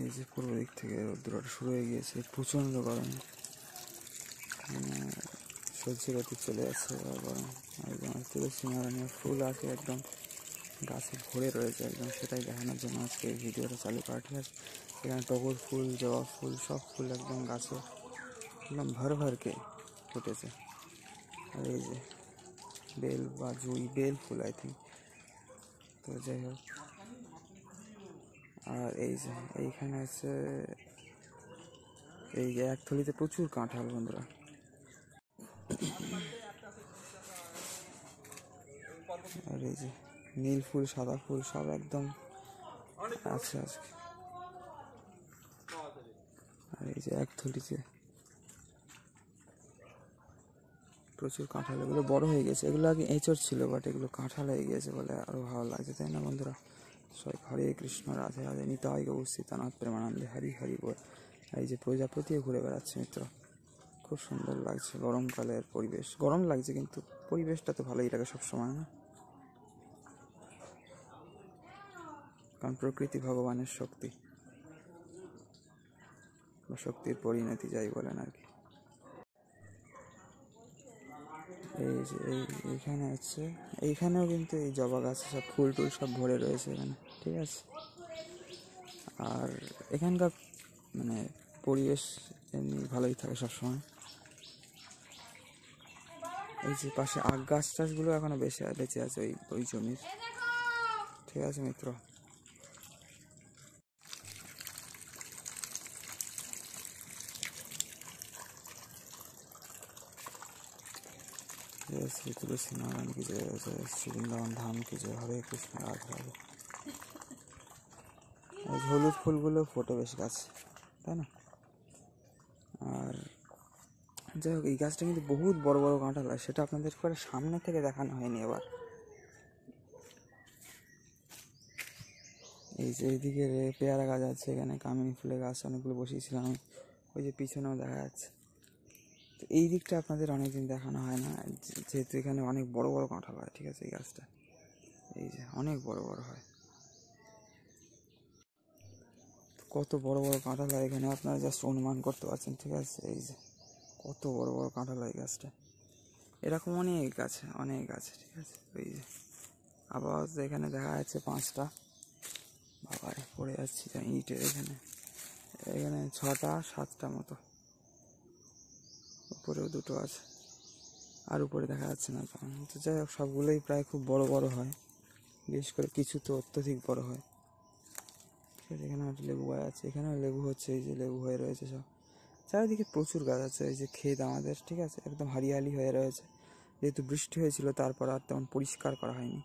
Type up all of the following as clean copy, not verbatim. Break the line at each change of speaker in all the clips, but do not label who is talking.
এই যে পূর্ব দিক থেকে রৌদ্রটা শুরু হয়ে গিয়েছে, প্রচণ্ড গরম, সহ্য গতি চলে যাচ্ছে গরম। একদম তুলসী নারায়ণের ফুল আছে একদম গাছে ভরে রয়েছে একদম, সেটাই দেখানোর জন্য আজকে এই ভিডিওটা চালু করা। ঠিক আছে, এখানে টগর ফুল, জবা ফুল, সব ফুল একদম গাছে একদম ভরকে ফুটেছে। আর এই যে বেল বা জুঁই, বেল ফুল আই থিঙ্ক। তো যাই হোক, আর এই যে এইখানে আছে এই যে এক থলিতে প্রচুর কাঁঠাল বন্ধুরা। আর এই যে নীল ফুল, সাদা ফুল সব একদম আছে আজকে। আর এই যে এক থলিতে প্রচুর কাঁঠাল, এগুলো বড় হয়ে গেছে, এগুলো আগে এঁচড় ছিল, বাট এগুলো কাঁঠাল হয়ে গেছে বলে আরো ভালো লাগছে, তাই না বন্ধুরা? সবাই হরে কৃষ্ণ, রাধে রাধে, নিতাই গৌর সীতানাথ প্রেমানন্দে, হরি হরি বল। এই যে প্রজাপতিও ঘুরে বেড়াচ্ছে মিত্র, খুব সুন্দর লাগছে। গরমকালের পরিবেশ, গরম লাগছে কিন্তু পরিবেশটা তো ভালোই লাগে সবসময়, না? কারণ প্রকৃতি ভগবানের শক্তি বা শক্তির পরিণতি যাই বলেন আর কি। এই যে এইখানে আছে, এইখানেও কিন্তু এই জবা গাছে সব ফুল টুল সব ভরে রয়েছে এখানে, ঠিক আছে। আর এখানকার মানে পরিবেশ এমনি ভালোই থাকে সবসময়। এই যে পাশে আখ গাছ টাছগুলো এখনো বেঁচে আছে ওই জমির, ঠিক আছে মিত্র। শ্রী তুলসী নারাयण की जय, जय श्री वृंदावन धाम की जय, हरे कृष्ण राधे राधे। এই হলুদ ফুলগুলো ফোটে বেশ গাছে, তাই না? আর যাই হোক, এই গাছটা কিন্তু বহুত বড় বড় কাঁঠাল হয়, সেটা আপনাদের করে সামনে থেকে দেখানো হয়নি এবার। এই যে এইদিকে পেয়ারা গাছ আছে, এখানে কামিনী ফুলের গাছ অনেকগুলো বসিয়েছিলাম, ওই যে পিছনেও দেখা যাচ্ছে। তো এই দিকটা আপনাদের অনেকদিন দেখানো হয় না, যেহেতু এখানে অনেক বড় বড় কাঁঠাল হয়, ঠিক আছে। এই গাছটা এই যে অনেক বড় বড় হয়, কত বড় বড় কাঁঠাল হয় এখানে আপনারা জাস্ট অনুমান করতে পারছেন, ঠিক আছে। এই যে কত বড় বড় কাঁঠাল হয় গাছটা, এরকম অনেক গাছে অনেক গাছে, ঠিক আছে। ওই যে আবার এখানে দেখা যাচ্ছে 5টা, বাবার পড়ে যাচ্ছি ইটের এখানে, এখানে 6টা 7টা মতো, উপরেও 2টো আছে, আর উপরে দেখা যাচ্ছে না তেমন। তো যাই হোক, সবগুলোই প্রায় খুব বড় বড় হয়, বিশেষ করে কিছু তো অত্যধিক বড় হয়, ঠিক আছে। এখানে একটা লেবু গাছ আছে, এখানেও লেবু হচ্ছে, এই যে লেবু হয়ে রয়েছে সব, চারিদিকে প্রচুর গাছ আছে। এই যে ক্ষেত আমাদের, ঠিক আছে, একদম হারিয়ালি হয়ে রয়েছে, যেহেতু বৃষ্টি হয়েছিল তারপর আর তেমন পরিষ্কার করা হয়নি,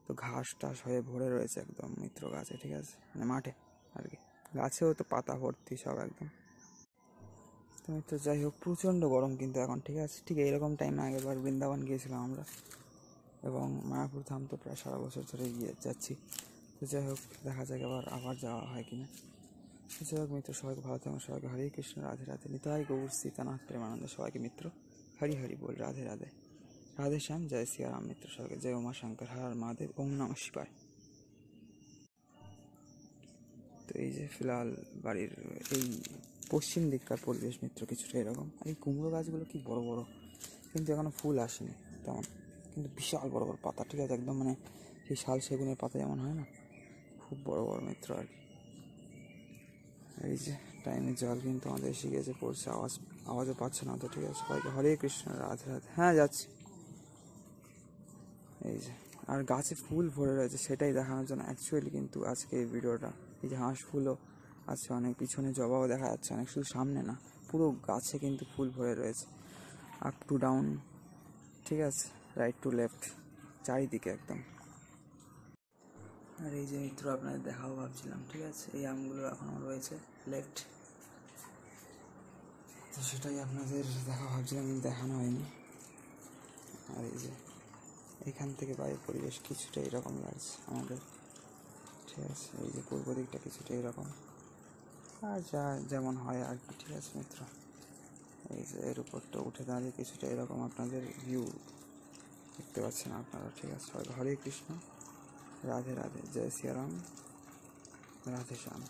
তো ঘাস টাস হয়ে ভরে রয়েছে একদম মিত্র গাছে, ঠিক আছে, মানে মাঠে আর কি। গাছেও তো পাতা ভর্তি সব একদম। তো মিত্র যাই হোক, প্রচণ্ড গরম কিন্তু এখন, ঠিক আছে। ঠিক এইরকম টাইমে আগেরবার বৃন্দাবন গিয়েছিলাম আমরা, এবং মায়াপুর ধাম তো প্রায় সারা বছর ধরে যাচ্ছি। তো যাই হোক, দেখা যাক আবার যাওয়া হয় কিনা। যাই হোক মিত্র, সবাইকে ভালো থাকুন, সবাইকে হরে কৃষ্ণ, রাধে রাধে, নিতাই গৌর সীতানাথ প্রেমানন্দে, সবাইকে মিত্র হরি হরি বল, রাধে রাধে, রাধে শ্যাম, জয় সিয়ারাম মিত্র, সবাইকে জয় উমা শঙ্কর, হর হর মহাদেব, ওম নমঃ শিবায়। তো এই যে ফিলহাল বাড়ির এই পশ্চিম দিককার পরিবেশ মিত্র কিছুটা এরকম। আর এই কুমড়ো গাছগুলো কি বড় বড়, কিন্তু এখনো ফুল আসেনি তেমন, কিন্তু বিশাল বড় বড় পাতা, ঠিক আছে, একদম মানে সেই শাল সেগুনের পাতা যেমন হয় না, খুব বড় বড় মিত্র আর কি। এই যে টাইমে জল কিন্তু আমাদের এসে গেছে, পড়ছে, আওয়াজও পাচ্ছে না তো, ঠিক আছে। সবাইকে হরে কৃষ্ণ, রাধে রাধে। হ্যাঁ যাচ্ছি। এই যে আর গাছে ফুল ভরে রয়েছে, সেটাই দেখানোর জন্য অ্যাকচুয়ালি কিন্তু আজকে এই ভিডিওটা। এই যে হাঁস ফুলও আছে অনেক, পিছনে জবাও দেখা যাচ্ছে অনেক, শুধু সামনে না, পুরো গাছে কিন্তু ফুল ভরে রয়েছে, আপ টু ডাউন, ঠিক আছে, রাইট টু লেফট, চারিদিকে একদম। আর এই যে মিত্র আপনাদের দেখাও ভাবছিলাম, ঠিক আছে, এই আমগুলো এখনও রয়েছে লেফট, তো সেটাই আপনাদের দেখা ভাবছিলাম, কিন্তু দেখানো হয়নি। আর এই যে এখান থেকে বাইরের পরিবেশ কিছুটা এরকম লাগছে আমাদের, ঠিক আছে। এই যে পূর্ব দিকটা কিছুটা এরকম, আর যেমন হয় আর কি, ঠিক আছে মিত্র। এই যে এর উপরটা উঠে দাঁড়িয়ে কিছুটা এরকম আপনাদের ভিউ দেখতে পাচ্ছেন আপনারা, ঠিক আছে। হরে কৃষ্ণ, রাধে রাধে, জয় সিয়ারাম, রাধে শ্যাম।